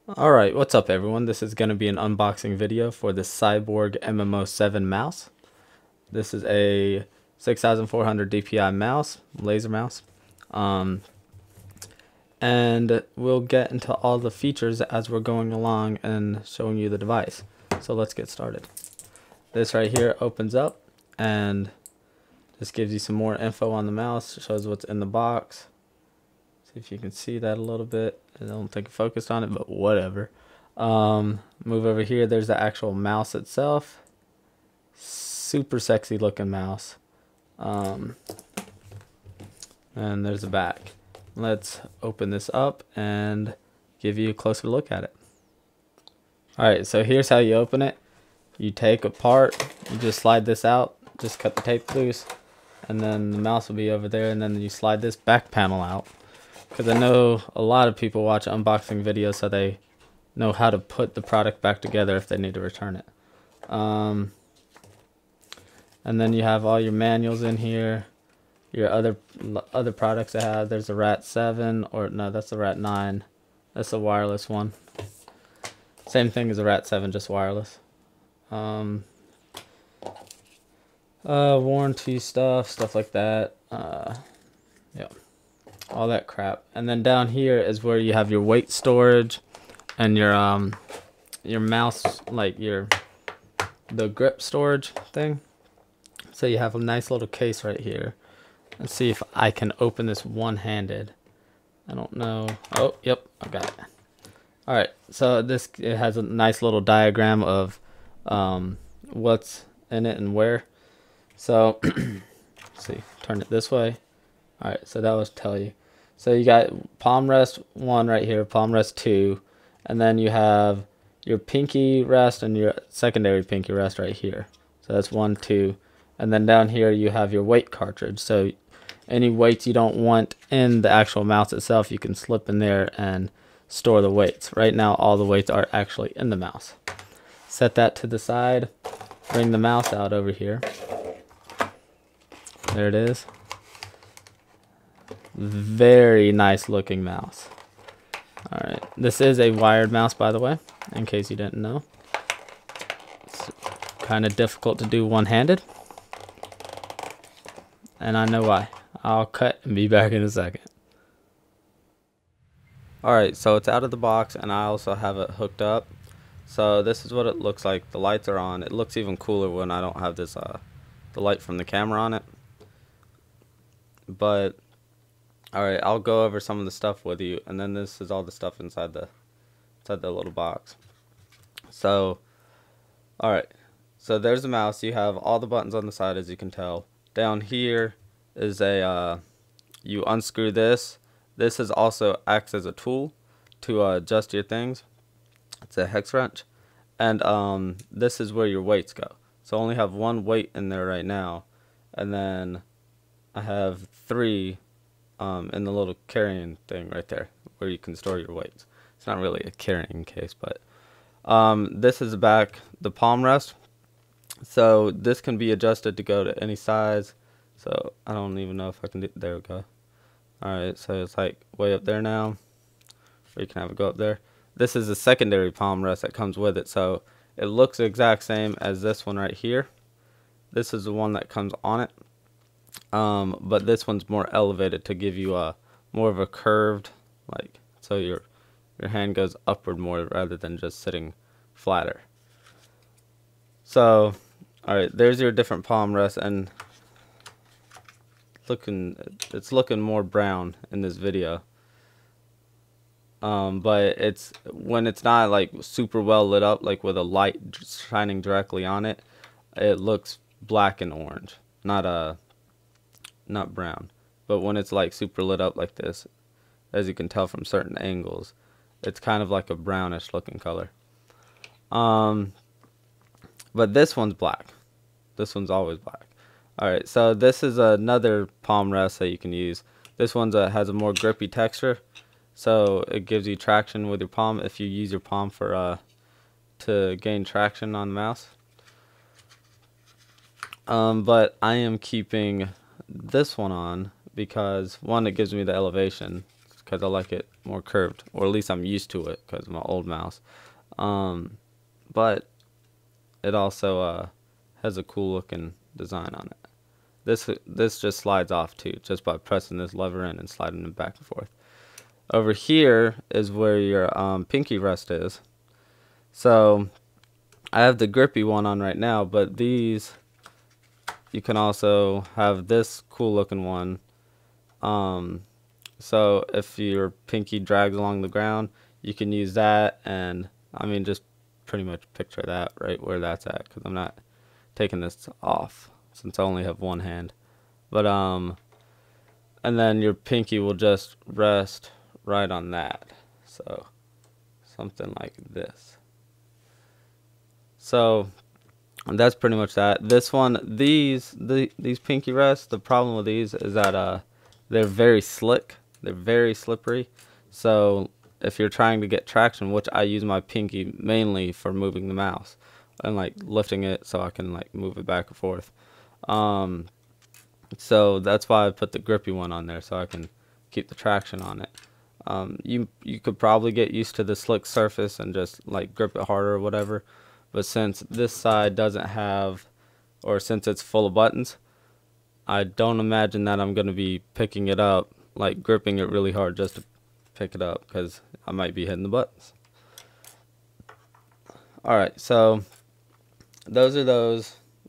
Alright, what's up everyone? This is going to be an unboxing video for the Cyborg MMO 7 mouse. This is a 6400 DPI mouse, laser mouse. And we'll get into all the features as we're going along and showing you the device. So let's get started. This right here opens up and just gives you some more info on the mouse, shows what's in the box. See if you can see that a little bit. I don't think it focused on it, but whatever. Move over here. There's the actual mouse itself. Super sexy looking mouse. And there's the back. Let's open this up and give you a closer look at it. Alright, so here's how you open it. You take apart, you just slide this out, just cut the tape loose, and then the mouse will be over there, and then you slide this back panel out. Because I know a lot of people watch unboxing videos so they know how to put the product back together if they need to return it. And then you have all your manuals in here, your other products I have. There's a Rat 7, or no, that's the Rat 9. That's a wireless one. Same thing as a Rat 7, just wireless. Warranty stuff like that. Yeah, all that crap. And then down here is where you have your weight storage and your mouse, like the grip storage thing. So you have a nice little case right here. Let's see if I can open this one-handed. I don't know. Oh, yep, I got it. All right, so it has a nice little diagram of what's in it and where. So let's see, turn it this way. All right, so that was tell you. So you got palm rest 1 right here, palm rest 2, and then you have your pinky rest and your secondary pinky rest right here. So that's 1, 2, and then down here you have your weight cartridge. So any weights you don't want in the actual mouse itself, you can slip in there and store the weights. Right now all the weights are actually in the mouse. Set that to the side, bring the mouse out over here. There it is. Very nice looking mouse. Alright, this is a wired mouse, by the way, in case you didn't know. It's kind of difficult to do one-handed, and I know why. I'll cut and be back in a second. Alright, so it's out of the box, and I also have it hooked up. So this is what it looks like. The lights are on. It looks even cooler when I don't have this the light from the camera on it. But alright, I'll go over some of the stuff with you, and then this is all the stuff inside the little box. So alright, so there's the mouse. You have all the buttons on the side, as you can tell. Down here is a you unscrew this. This is also acts as a tool to adjust your things. It's a hex wrench, and this is where your weights go. So I only have 1 weight in there right now, and then I have 3 in the little carrying thing right there where you can store your weights. It's not really a carrying case, but this is the palm rest. So this can be adjusted to go to any size. So I don't even know if I can do, there we go. Alright, so it's like way up there now, or you can have it go up there. This is a secondary palm rest that comes with it, so it looks the exact same as this one right here. This is the one that comes on it. But this one's more elevated to give you a more of a curved, like, so your hand goes upward more rather than just sitting flatter. So alright, there's your different palm rests, and it's looking more brown in this video. But when it's not like super well lit up, like with a light shining directly on it, it looks black and orange, not brown. But when it's like super lit up like this, as you can tell from certain angles, it's kind of like a brownish looking color. But this one's black. This one's always black. Alright, so this is another palm rest that you can use. This one has a more grippy texture, so it gives you traction with your palm if you use your palm for to gain traction on the mouse. But I am keeping this one on because, one, it gives me the elevation. It's because I like it more curved, or at least I'm used to it because of my old mouse. But it also has a cool looking design on it. This just slides off too, just by pressing this lever in and sliding it back and forth. Over here is where your pinky rest is. So I have the grippy one on right now, but these, you can also have this cool looking one. So if your pinky drags along the ground, you can use that, and I mean, just pretty much picture that right where that's at, because I'm not taking this off since I only have one hand. But and then your pinky will just rest right on that, so something like this. So that's pretty much that. This one, these pinky rests, the problem with these is that they're very slick, they're very slippery. So if you're trying to get traction, which I use my pinky mainly for moving the mouse and like lifting it so I can like move it back and forth. So that's why I put the grippy one on there, so I can keep the traction on it. You could probably get used to the slick surface and just like grip it harder or whatever, but since this side doesn't have, or since it's full of buttons, I don't imagine that I'm going to be picking it up, like gripping it really hard just to pick it up, because I might be hitting the buttons. Alright, so those are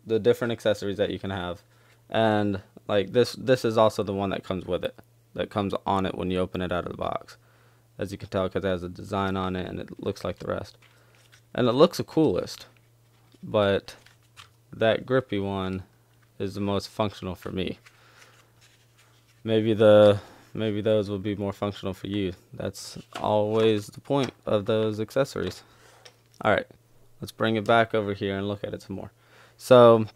the different accessories that you can have. And like this is also the one that comes with it, that comes on it when you open it out of the box, as you can tell, because it has a design on it and it looks like the rest, and it looks the coolest. But that grippy one is the most functional for me. Maybe those will be more functional for you. That's always the point of those accessories. Alright, let's bring it back over here and look at it some more. So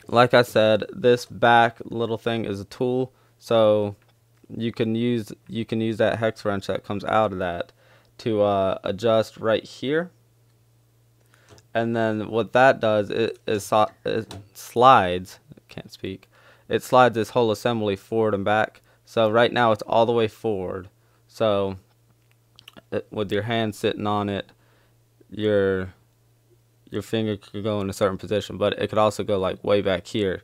like I said, this back little thing is a tool, so you can use that hex wrench that comes out of that to adjust right here. And then what that does it slides, can't speak, it slides this whole assembly forward and back. So right now it's all the way forward, so with your hand sitting on it, your finger could go in a certain position, but it could also go like way back here.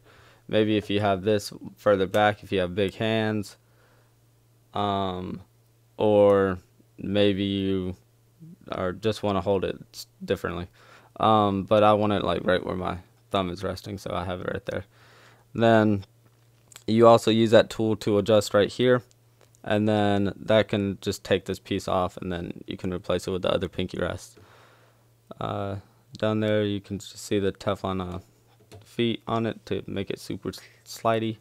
Maybe if you have this further back, if you have big hands, or maybe you just want to hold it differently. But I want it like right where my thumb is resting, so I have it right there. Then you also use that tool to adjust right here, and then that can just take this piece off, and then you can replace it with the other pinky rest. Down there you can just see the Teflon feet on it to make it super slidey.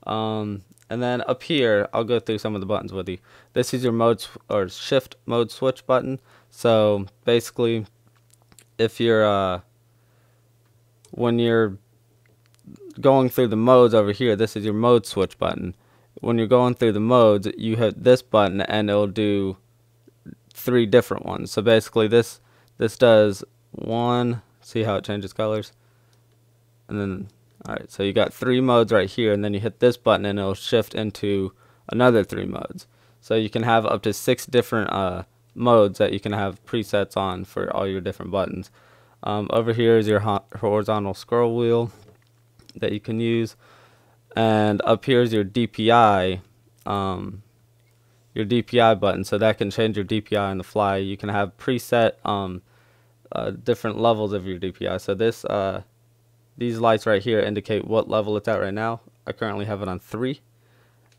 And then up here, I'll go through some of the buttons with you. This is your mode or shift mode switch button. So basically, if you're when you're going through the modes over here, this is your mode switch button. When you're going through the modes, you hit this button and it'll do 3 different ones. So basically this does one, see how it changes colors, and then alright, so you got 3 modes right here, and then you hit this button and it'll shift into another 3 modes. So you can have up to 6 different modes that you can have presets on for all your different buttons. Over here is your horizontal scroll wheel that you can use, and up here is your DPI button, so that can change your DPI on the fly. You can have preset different levels of your DPI. So these lights right here indicate what level it's at right now. I currently have it on 3.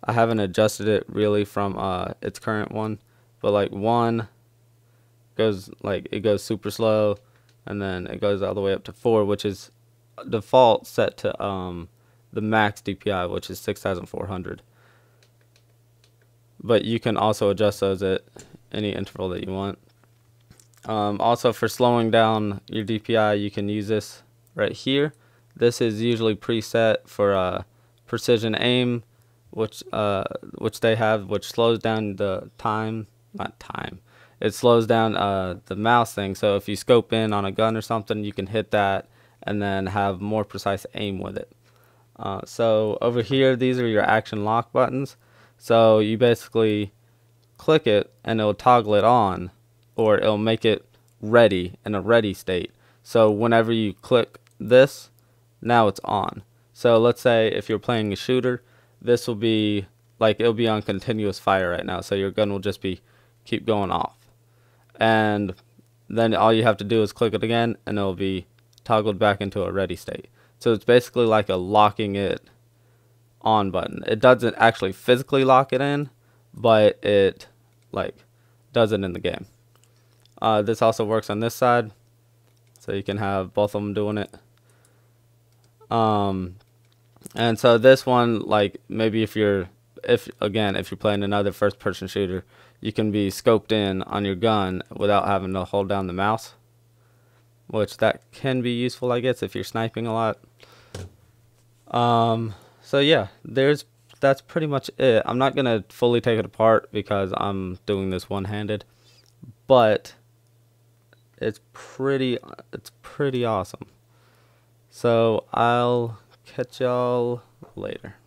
I haven't adjusted it really from its current one, but like 1 goes super slow, and then it goes all the way up to 4, which is default set to the max DPI, which is 6,400. But you can also adjust those at any interval that you want. Also, for slowing down your DPI, you can use this right here. This is usually preset for precision aim, which they have, which slows down the it slows down the mouse thing. So if you scope in on a gun or something, you can hit that and then have more precise aim with it. So over here, these are your action lock buttons. So you basically click it and it'll toggle it on, or it'll make it ready in a ready state. So whenever you click this, now it's on. So let's say if you're playing a shooter, this will be like, it'll be on continuous fire right now. So your gun will just be keep going off. And then all you have to do is click it again and it'll be toggled back into a ready state. So it's basically like a locking it on button. It doesn't actually physically lock it in, but it like does it in the game. This also works on this side, so you can have both of them doing it. And so this one, like maybe if you're playing another first person shooter, you can be scoped in on your gun without having to hold down the mouse, which that can be useful, I guess, if you're sniping a lot. So yeah, that's pretty much it. I'm not gonna fully take it apart because I'm doing this one-handed, but it's pretty awesome. So I'll catch y'all later.